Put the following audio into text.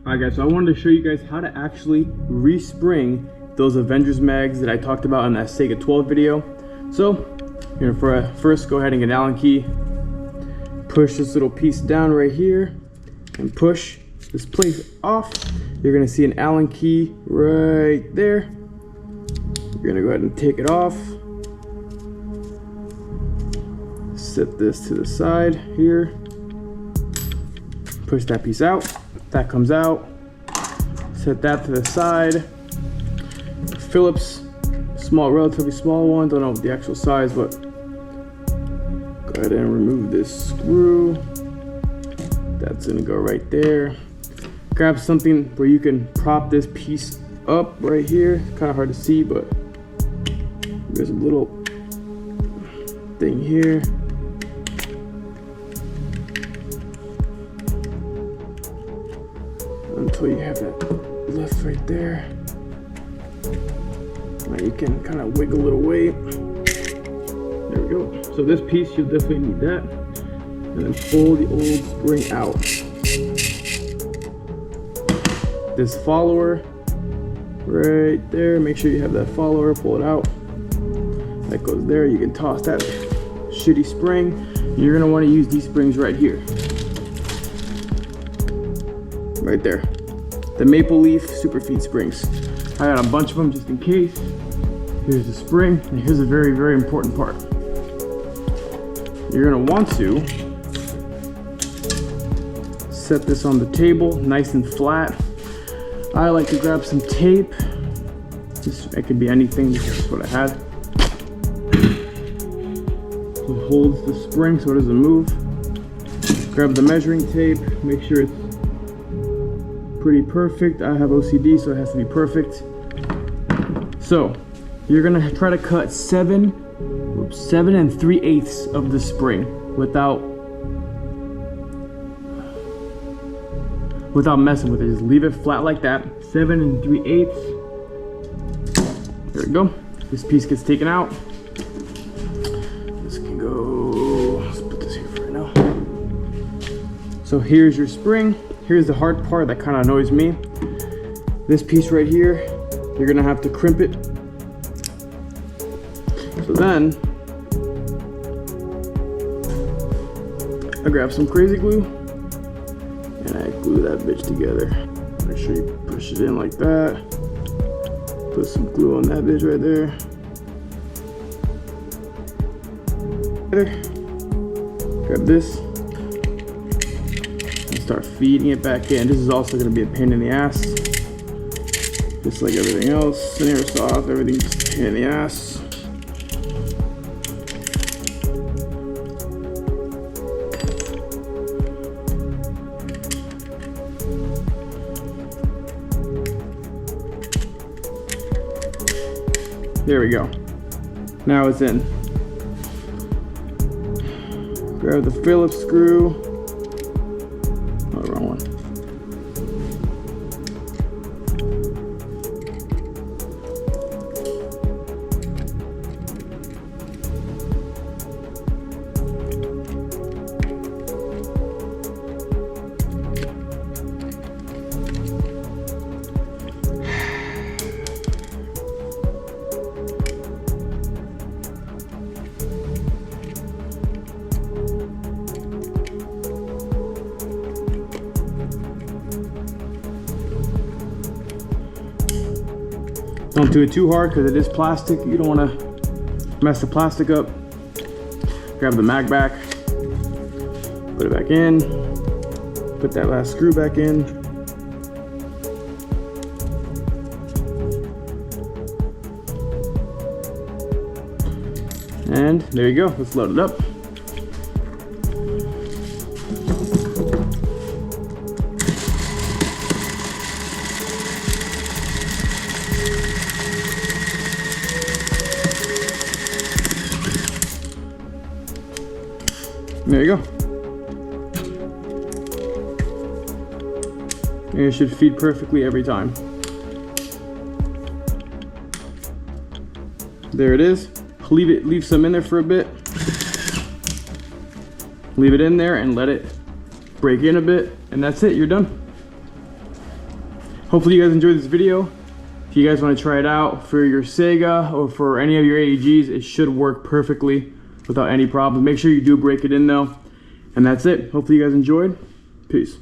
Alright guys, so I wanted to show you guys how to actually respring those Avengers mags that I talked about in that Sega 12 video. So, you're gonna first go ahead and get an Allen key, push this little piece down right here, and push this plate off. You're gonna see an Allen key right there. You're gonna go ahead and take it off. Set this to the side here. Push that piece out. That comes out. Set that to the side. Phillips, relatively small one. Don't know the actual size, but go ahead and remove this screw. That's gonna go right there. Grab something where you can prop this piece up right here. Kind of hard to see, but there's a little thing here. Until you have that left right there. Now you can kind of wiggle it away. There we go. So this piece, you'll definitely need that. And then pull the old spring out. This follower right there, make sure you have that follower, pull it out. That goes there. You can toss that shitty spring. You're gonna want to use these springs right here. Right there, the Maple Leaf Super Feed springs. I got a bunch of them just in case. Here's the spring, and here's a very, very important part. You're gonna want to set this on the table, nice and flat. I like to grab some tape. It could be anything, this is what I had. So it holds the spring so it doesn't move. Grab the measuring tape, make sure it's pretty perfect. I have OCD, so it has to be perfect. So you're gonna try to cut 7 3/8 of the spring without messing with it. Just leave it flat like that. 7 3/8. There we go. This piece gets taken out. This can go. Let's put this here for right now. So here's your spring. Here's the hard part that kind of annoys me. This piece right here, you're gonna have to crimp it. So then, I grab some crazy glue and I glue that bitch together. Make sure you push it in like that. Put some glue on that bitch right there. Grab this. Start feeding it back in. This is also going to be a pain in the ass, just like everything else. In Airsoft, everything's just a pain in the ass. There we go. Now it's in. Grab the Phillips screw. Wrong one. Don't do it too hard because it is plastic. You don't want to mess the plastic up. Grab the mag back, put it back in, put that last screw back in. And there you go, let's load it up. There you go. And it should feed perfectly every time. There it is. Leave some in there for a bit. Leave it in there and let it break in a bit, and that's it, you're done. hopefully you guys enjoyed this video. If you guys want to try it out for your Sega or for any of your AEGs, it should work perfectly without any problem. Make sure you do break it in though. And that's it. Hopefully you guys enjoyed. Peace.